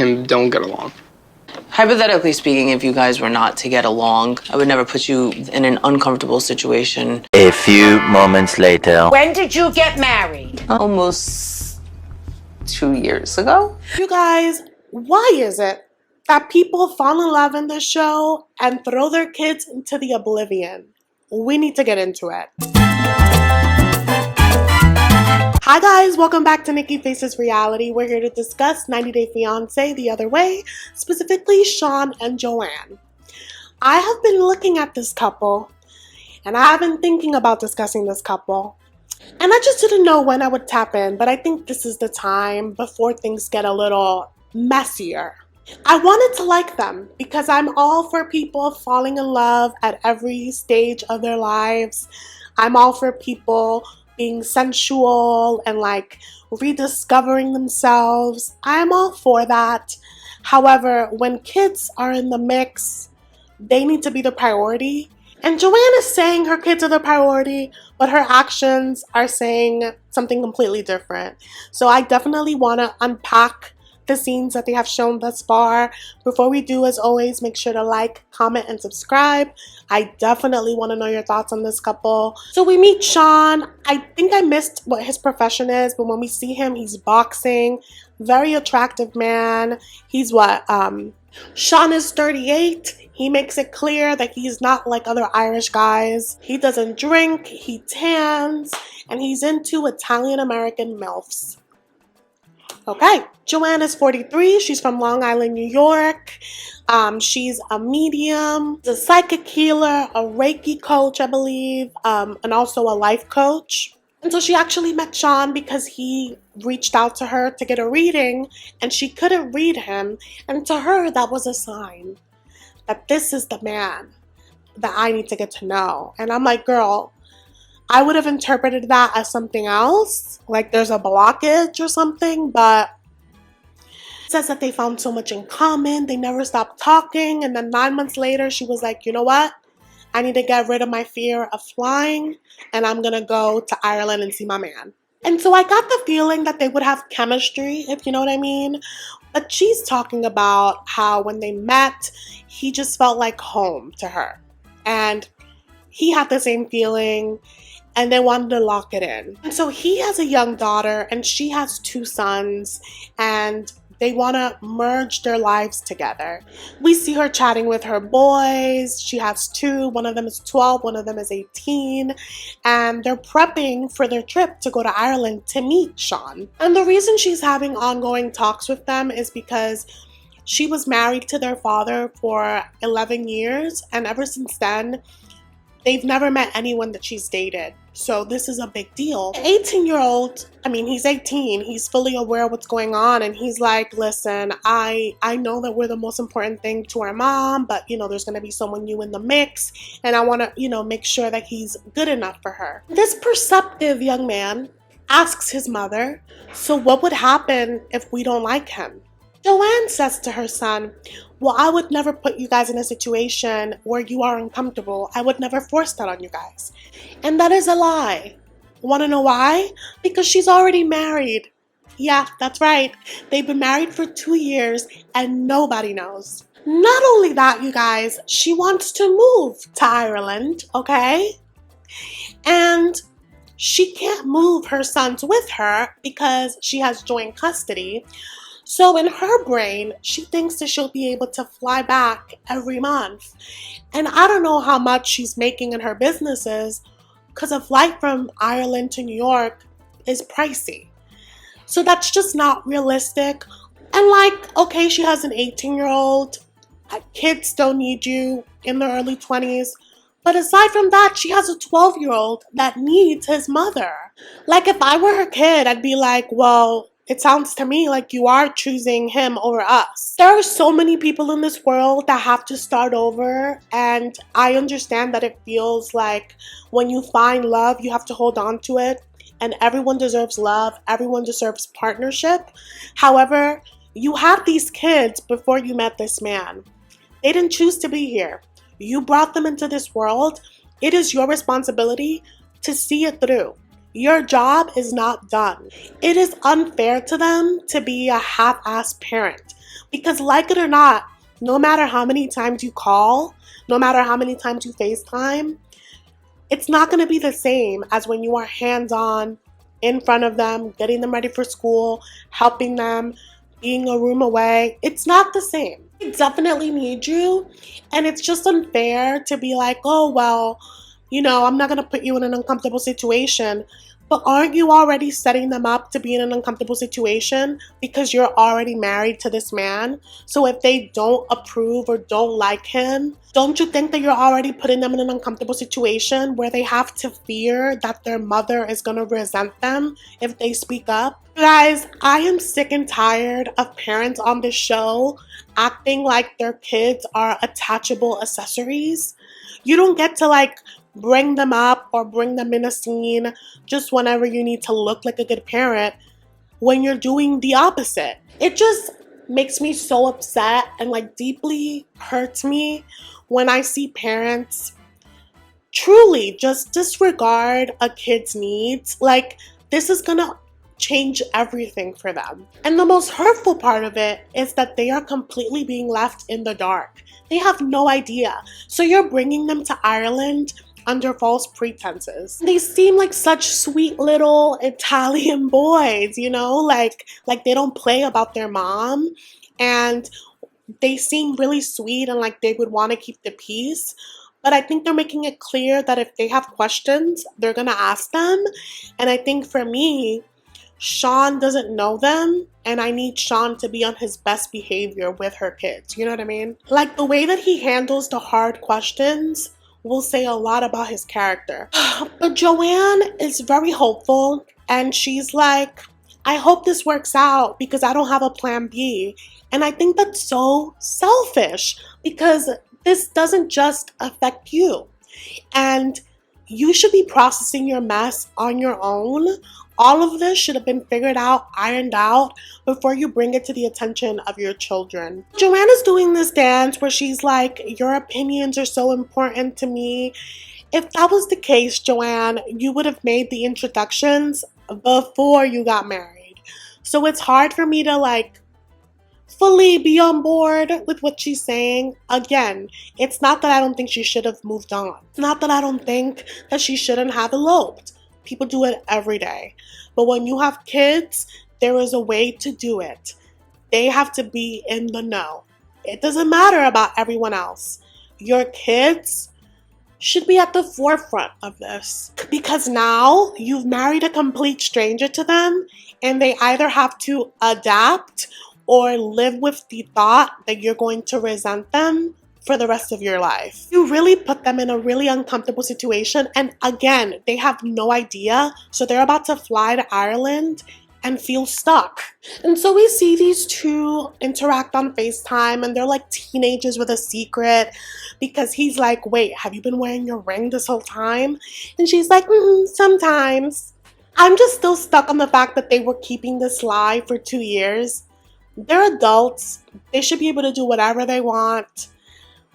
him don't get along. Hypothetically speaking, if you guys were not to get along, I would never put you in an uncomfortable situation. A few moments later. When did you get married? Almost 2 years ago. You guys, why is it that people fall in love in this show and throw their kids into the oblivion? We need to get into it. Hi guys, welcome back to Nikki Faces Reality. We're here to discuss 90 Day Fiance The Other Way, specifically Sean and Joanne. I have been looking at this couple, and I have been thinking about discussing this couple. And I just didn't know when I would tap in, but I think this is the time before things get a little messier. I wanted to like them because I'm all for people falling in love at every stage of their lives. I'm all for people being sensual and like rediscovering themselves. I'm all for that. However, when kids are in the mix, they need to be the priority. And Joanne is saying her kids are the priority, but her actions are saying something completely different. So I definitely want to unpack the scenes that they have shown thus far. Before we do, as always, make sure to like, comment, and subscribe. I definitely want to know your thoughts on this couple. So we meet Sean. I think I missed what his profession is, but when we see him, he's boxing. Very attractive man. He's what? Sean is 38. He makes it clear that he's not like other Irish guys. He doesn't drink, he tans, and he's into Italian-American MILFs. Okay, Joanne is 43. She's from Long Island, New York. She's a medium, a psychic healer, a Reiki coach, I believe, and also a life coach. And so she actually met Sean because he reached out to her to get a reading, and she couldn't read him. And to her, that was a sign that this is the man that I need to get to know. And I'm like, girl, I would have interpreted that as something else, like there's a blockage or something, but it says that they found so much in common. They never stopped talking. And then 9 months later, she was like, you know what? I need to get rid of my fear of flying, and I'm going to go to Ireland and see my man. And so I got the feeling that they would have chemistry, if you know what I mean. But she's talking about how when they met, he just felt like home to her. And he had the same feeling, and they wanted to lock it in. And so he has a young daughter, and she has 2 sons, and they want to merge their lives together. We see her chatting with her boys. She has 2. One of them is 12, one of them is 18. And they're prepping for their trip to go to Ireland to meet Sean. And the reason she's having ongoing talks with them is because she was married to their father for 11 years. And ever since then, they've never met anyone that she's dated. So this is a big deal. The 18-year-old, he's 18. He's fully aware of what's going on. And he's like, listen, I know that we're the most important thing to our mom, but, there's going to be someone new in the mix. And I want to, make sure that he's good enough for her. This perceptive young man asks his mother, so what would happen if we don't like him? Joanne says to her son, well, I would never put you guys in a situation where you are uncomfortable. I would never force that on you guys. And that is a lie. Want to know why? Because she's already married. Yeah, that's right. They've been married for 2 years and nobody knows. Not only that, you guys, she wants to move to Ireland, okay? And she can't move her sons with her because she has joint custody. So in her brain, she thinks that she'll be able to fly back every month. And I don't know how much she's making in her businesses because a flight from Ireland to New York is pricey. So that's just not realistic. And okay, she has an 18-year-old. Kids don't need you in their early 20s. But aside from that, she has a 12-year-old that needs his mother. If I were her kid, I'd be like, well, it sounds to me like you are choosing him over us. There are so many people in this world that have to start over, and I understand that it feels like when you find love, you have to hold on to it, and everyone deserves love, everyone deserves partnership. However, you had these kids before you met this man. They didn't choose to be here. You brought them into this world. It is your responsibility to see it through. Your job is not done. It is unfair to them to be a half-assed parent. Because like it or not, no matter how many times you call, no matter how many times you FaceTime, it's not going to be the same as when you are hands-on in front of them, getting them ready for school, helping them, being a room away. It's not the same. They definitely need you, and it's just unfair to be like, oh, well, I'm not going to put you in an uncomfortable situation. But aren't you already setting them up to be in an uncomfortable situation because you're already married to this man? So if they don't approve or don't like him, don't you think that you're already putting them in an uncomfortable situation where they have to fear that their mother is going to resent them if they speak up? Guys, I am sick and tired of parents on this show acting like their kids are attachable accessories. You don't get to bring them up or bring them in a scene just whenever you need to look like a good parent when you're doing the opposite. It just makes me so upset and deeply hurts me when I see parents truly just disregard a kid's needs. This is gonna change everything for them. And the most hurtful part of it is that they are completely being left in the dark. They have no idea. So you're bringing them to Ireland under false pretenses. They seem like such sweet little Italian boys, like they don't play about their mom, and they seem really sweet and like they would want to keep the peace. But I think they're making it clear that if they have questions, they're gonna ask them. And I think for me, Sean doesn't know them, and I need Sean to be on his best behavior with her kids. You know what I mean? The way that he handles the hard questions will say a lot about his character. But Joanne is very hopeful, and she's like, I hope this works out because I don't have a plan B. And I think that's so selfish because this doesn't just affect you. And you should be processing your mess on your own. All of this should have been figured out, ironed out, before you bring it to the attention of your children. Joanne is doing this dance where she's like, your opinions are so important to me. If that was the case, Joanne, you would have made the introductions before you got married. So it's hard for me to fully be on board with what she's saying. Again, it's not that I don't think she should have moved on. It's not that I don't think that she shouldn't have eloped. People do it every day. But when you have kids, there is a way to do it. They have to be in the know. It doesn't matter about everyone else. Your kids should be at the forefront of this. Because now you've married a complete stranger to them, and they either have to adapt or live with the thought that you're going to resent them for the rest of your life. You really put them in a really uncomfortable situation, and again, they have no idea, so they're about to fly to Ireland and feel stuck. And so we see these two interact on FaceTime, and they're like teenagers with a secret, because he's like, wait, have you been wearing your ring this whole time? And she's like, sometimes. I'm just still stuck on the fact that they were keeping this lie for 2 years. They're adults. They should be able to do whatever they want.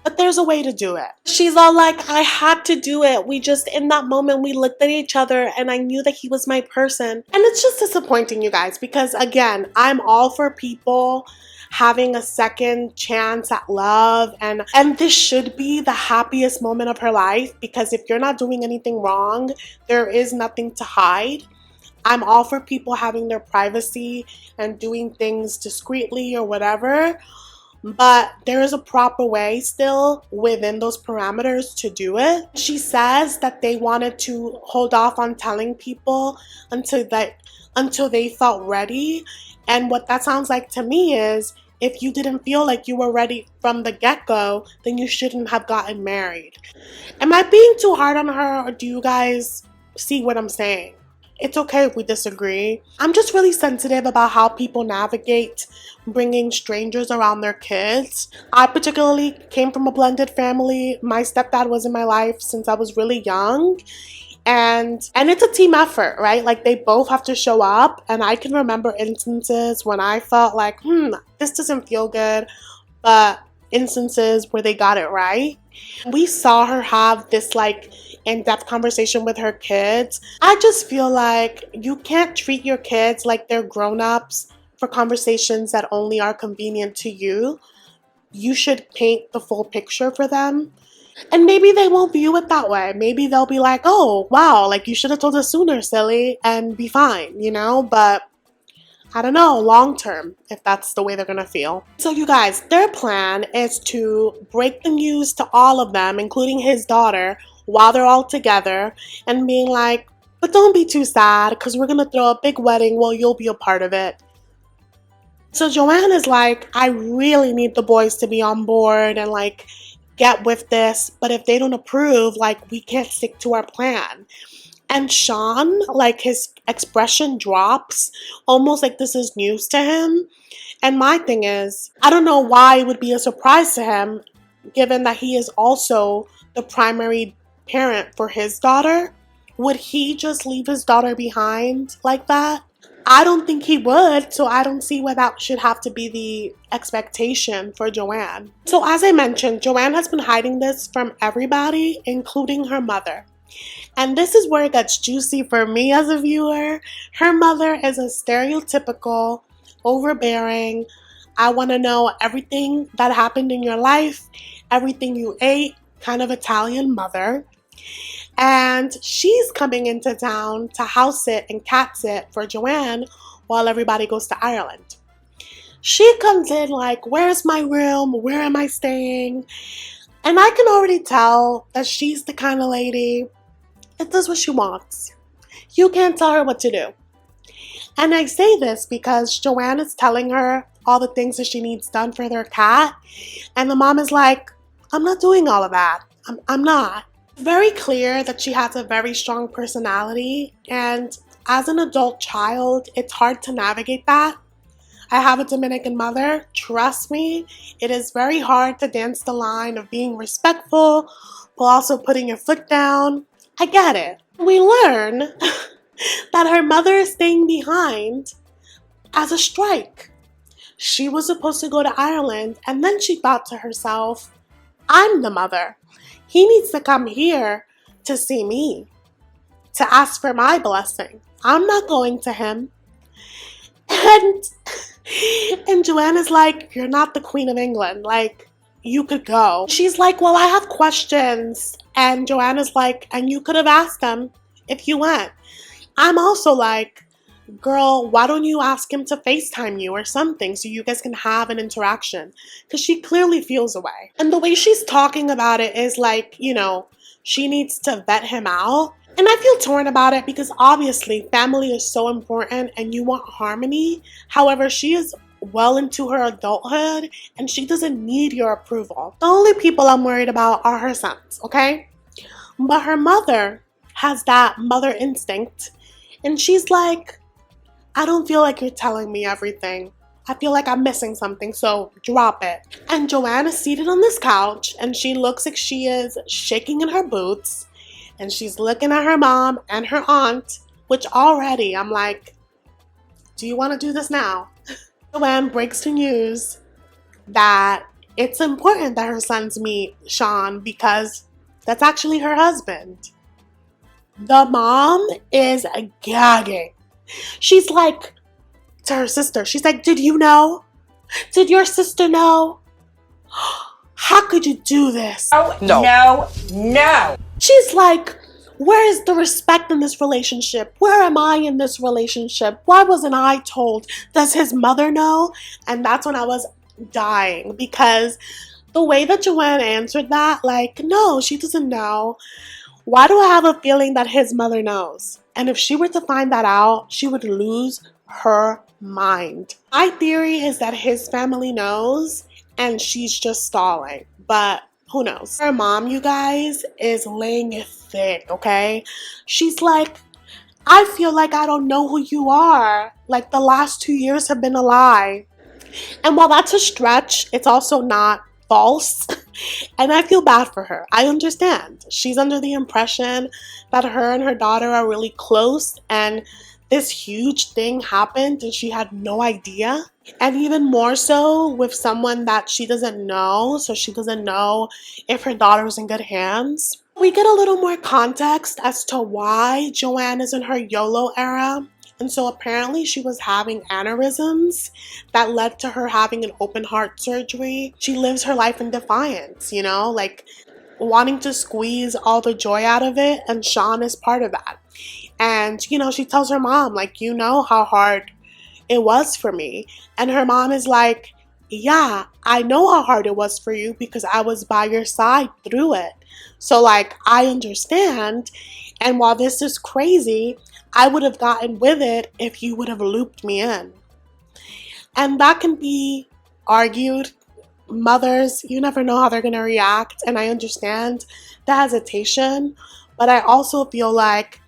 But there's a way to do it. She's all like, I had to do it. In that moment, we looked at each other and I knew that he was my person. And it's just disappointing, you guys, because again, I'm all for people having a second chance at love. And this should be the happiest moment of her life, because if you're not doing anything wrong, there is nothing to hide. I'm all for people having their privacy and doing things discreetly or whatever. But there is a proper way still within those parameters to do it. She says that they wanted to hold off on telling people until they felt ready. And what that sounds like to me is, if you didn't feel like you were ready from the get-go, then you shouldn't have gotten married. Am I being too hard on her, or do you guys see what I'm saying? It's okay if we disagree. I'm just really sensitive about how people navigate bringing strangers around their kids. I particularly came from a blended family. My stepdad was in my life since I was really young. And it's a team effort, right? They both have to show up. And I can remember instances when I felt like, this doesn't feel good. But instances where they got it right. We saw her have this in-depth conversation with her kids. I just feel like you can't treat your kids like they're grown-ups for conversations that only are convenient to you, you should paint the full picture for them. And maybe they won't view it that way. Maybe they'll be like, oh, wow, like you should have told us sooner, silly, and be fine, you know? But I don't know, long term, if that's the way they're gonna feel. So, you guys, their plan is to break the news to all of them, including his daughter, while they're all together, and being like, but don't be too sad, because we're gonna throw a big wedding. Well, you'll be a part of it. So, Joanne is like, I really need the boys to be on board and like get with this, but if they don't approve, like, we can't stick to our plan. And Sean, like, his expression drops, almost like this is news to him. And my thing is, I don't know why it would be a surprise to him, given that he is also the primary parent for his daughter. Would he just leave his daughter behind like that? I don't think he would, so I don't see why that should have to be the expectation for Joanne. So as I mentioned, Joanne has been hiding this from everybody, including her mother. And this is where it gets juicy for me as a viewer. Her mother is a stereotypical, overbearing, I want to know everything that happened in your life, everything you ate, kind of Italian mother. And she's coming into town to house sit and cat sit for Joanne while everybody goes to Ireland. She comes in like, where's my room? Where am I staying? And I can already tell that she's the kind of lady that does what she wants. You can't tell her what to do. And I say this because Joanne is telling her all the things that she needs done for their cat. And the mom is like, I'm not doing all of that. I'm not. Very clear that she has a very strong personality. And as an adult child, it's hard to navigate that. I have a Dominican mother. Trust me, it is very hard to dance the line of being respectful while also putting your foot down. I get it. We learn that her mother is staying behind as a strike. She was supposed to go to Ireland, and then she thought to herself, I'm the mother. He needs to come here to see me, to ask for my blessing. I'm not going to him. And Joanna's like, you're not the Queen of England. Like, you could go. She's like, well, I have questions. And Joanna's like, and you could have asked them if you went. I'm also like, girl, why don't you ask him to FaceTime you or something so you guys can have an interaction? Because she clearly feels away. And the way she's talking about it is like, you know, she needs to vet him out. And I feel torn about it because obviously family is so important and you want harmony. However, she is well into her adulthood and she doesn't need your approval. The only people I'm worried about are her sons, okay? But her mother has that mother instinct and she's like, I don't feel like you're telling me everything. I feel like I'm missing something, so drop it. And Joanne is seated on this couch and she looks like she is shaking in her boots and she's looking at her mom and her aunt, which already I'm like, do you want to do this now? Joanne breaks the news that it's important that her sons meet Sean because that's actually her husband. The mom is gagging. She's like, to her sister, she's like, did you know? Did your sister know? How could you do this? Oh, no. She's like, where is the respect in this relationship? Where am I in this relationship? Why wasn't I told? Does his mother know? And that's when I was dying because the way that Joanne answered that, like, no, she doesn't know. Why do I have a feeling that his mother knows? And if she were to find that out, she would lose her mind. My theory is that his family knows and she's just stalling. But who knows? Her mom, you guys, is laying it thick, okay? She's like, I feel like I don't know who you are. Like the last 2 years have been a lie. And while that's a stretch, it's also not false. And I feel bad for her. I understand. She's under the impression that her and her daughter are really close and this huge thing happened and she had no idea. And even more so with someone that she doesn't know, so she doesn't know if her daughter's in good hands. We get a little more context as to why Joanne is in her YOLO era. And so apparently she was having aneurysms that led to her having an open heart surgery. She lives her life in defiance, you know, like wanting to squeeze all the joy out of it. And Sean is part of that. And, you know, she tells her mom, like, you know how hard it was for me. And her mom is like, yeah, I know how hard it was for you because I was by your side through it. So, like, I understand. And while this is crazy, I would have gotten with it if you would have looped me in. And that can be argued. Mothers, you never know how they're going to react. And I understand the hesitation. But I also feel like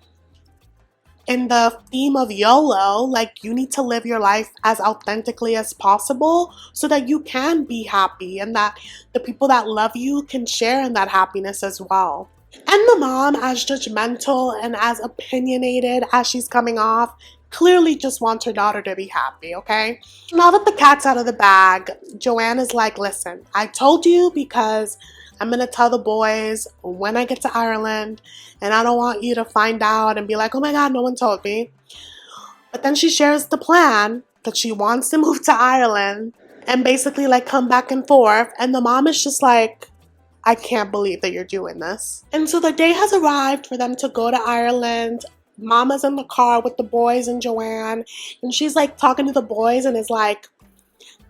in the theme of YOLO, like you need to live your life as authentically as possible so that you can be happy and that the people that love you can share in that happiness as well. And the mom, as judgmental and as opinionated as she's coming off, clearly just wants her daughter to be happy, okay? Now that the cat's out of the bag, Joanne is like, listen, I told you because I'm going to tell the boys when I get to Ireland, and I don't want you to find out and be like, oh my God, no one told me. But then she shares the plan that she wants to move to Ireland and basically like come back and forth. And the mom is just like, I can't believe that you're doing this. And so the day has arrived for them to go to Ireland. Mama's in the car with the boys and Joanne. And she's like talking to the boys and is like,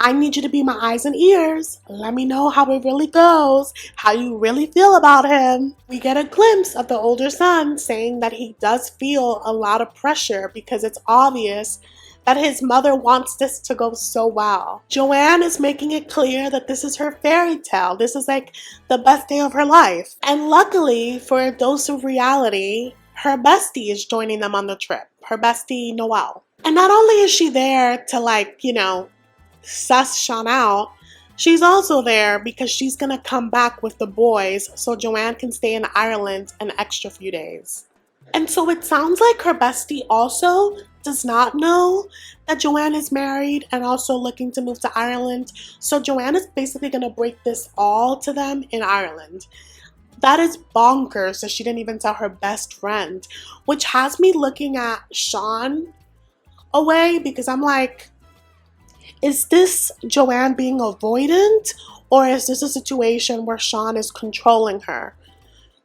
I need you to be my eyes and ears. Let me know how it really goes, how you really feel about him. We get a glimpse of the older son saying that he does feel a lot of pressure because it's obvious that his mother wants this to go so well. Joanne is making it clear that this is her fairy tale. This is like the best day of her life. And luckily, for a dose of reality, her bestie is joining them on the trip. Her bestie, Noelle. And not only is she there to like, you know, suss Sean out, she's also there because she's gonna come back with the boys so Joanne can stay in Ireland an extra few days. And so it sounds like her bestie also does not know that Joanne is married and also looking to move to Ireland. So Joanne is basically gonna break this all to them in Ireland. That is bonkers that she didn't even tell her best friend, which has me looking at Sean away because I'm like, is this Joanne being avoidant, or is this a situation where Sean is controlling her?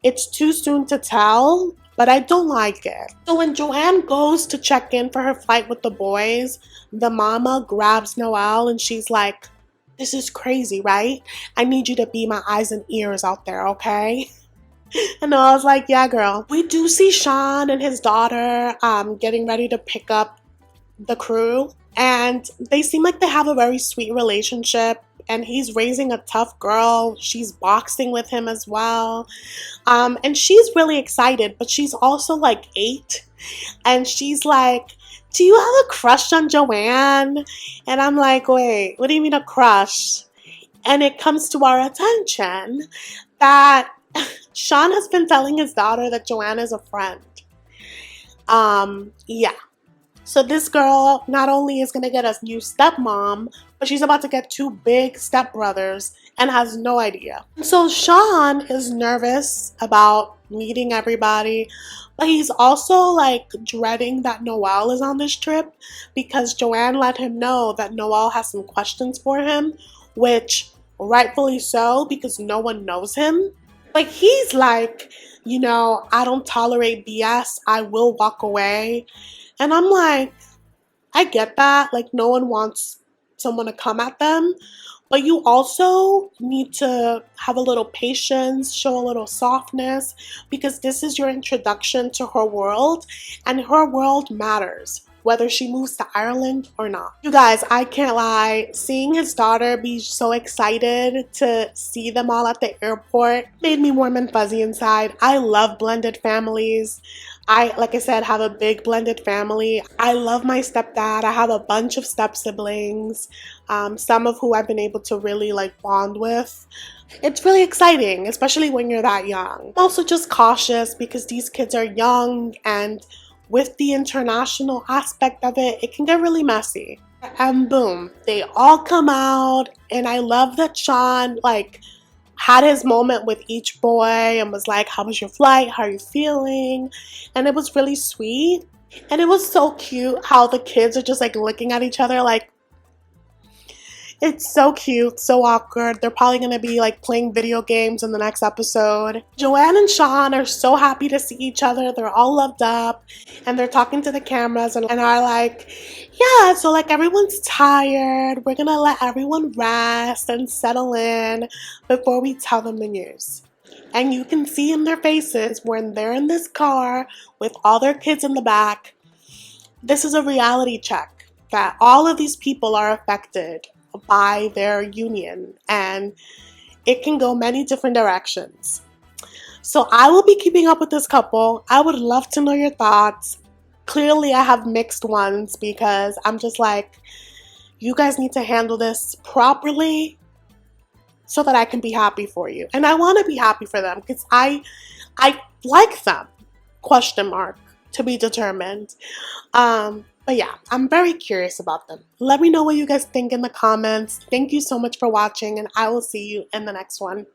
It's too soon to tell, but I don't like it. So when Joanne goes to check in for her flight with the boys, the mama grabs Noelle and she's like, this is crazy, right? I need you to be my eyes and ears out there, okay? And I was like, yeah, girl. We do see Sean and his daughter getting ready to pick up the crew. And they seem like they have a very sweet relationship. And he's raising a tough girl. She's boxing with him as well. And she's really excited, but she's also like 8. And she's like, do you have a crush on Joanne? And I'm like, wait, what do you mean a crush? And it comes to our attention that Sean has been telling his daughter that Joanne is a friend. Yeah. So this girl not only is going to get a new stepmom, but she's about to get 2 big stepbrothers and has no idea. So Sean is nervous about meeting everybody, but he's also like dreading that Noelle is on this trip because Joanne let him know that Noelle has some questions for him, which rightfully so because no one knows him. Like he's like, you know, I don't tolerate BS. I will walk away. And I'm like, I get that. Like, no one wants someone to come at them. But you also need to have a little patience, show a little softness, because this is your introduction to her world. And her world matters, whether she moves to Ireland or not. You guys, I can't lie. Seeing his daughter be so excited to see them all at the airport made me warm and fuzzy inside. I love blended families. Like I said, have a big blended family. I love my stepdad. I have a bunch of step siblings, some of who I've been able to really like bond with. It's really exciting, especially when you're that young. I'm also just cautious because these kids are young, and with the international aspect of it, it can get really messy. And boom, they all come out, and I love that Sean like had his moment with each boy and was like, how was your flight? How are you feeling? And it was really sweet. And it was so cute how the kids are just like looking at each other like, it's so cute, so awkward. They're probably gonna be like playing video games in the next episode. Joanne and Sean are so happy to see each other. They're all loved up and they're talking to the cameras and are like, yeah, so like everyone's tired. We're gonna let everyone rest and settle in before we tell them the news. And you can see in their faces when they're in this car with all their kids in the back, this is a reality check that all of these people are affected by their union and it can go many different directions. So I will be keeping up with this couple. I would love to know your thoughts. Clearly I have mixed ones because I'm just like, you guys need to handle this properly so that I can be happy for you. And I want to be happy for them because I like them. Question mark, to be determined. But yeah, I'm very curious about them. Let me know what you guys think in the comments. Thank you so much for watching, and I will see you in the next one.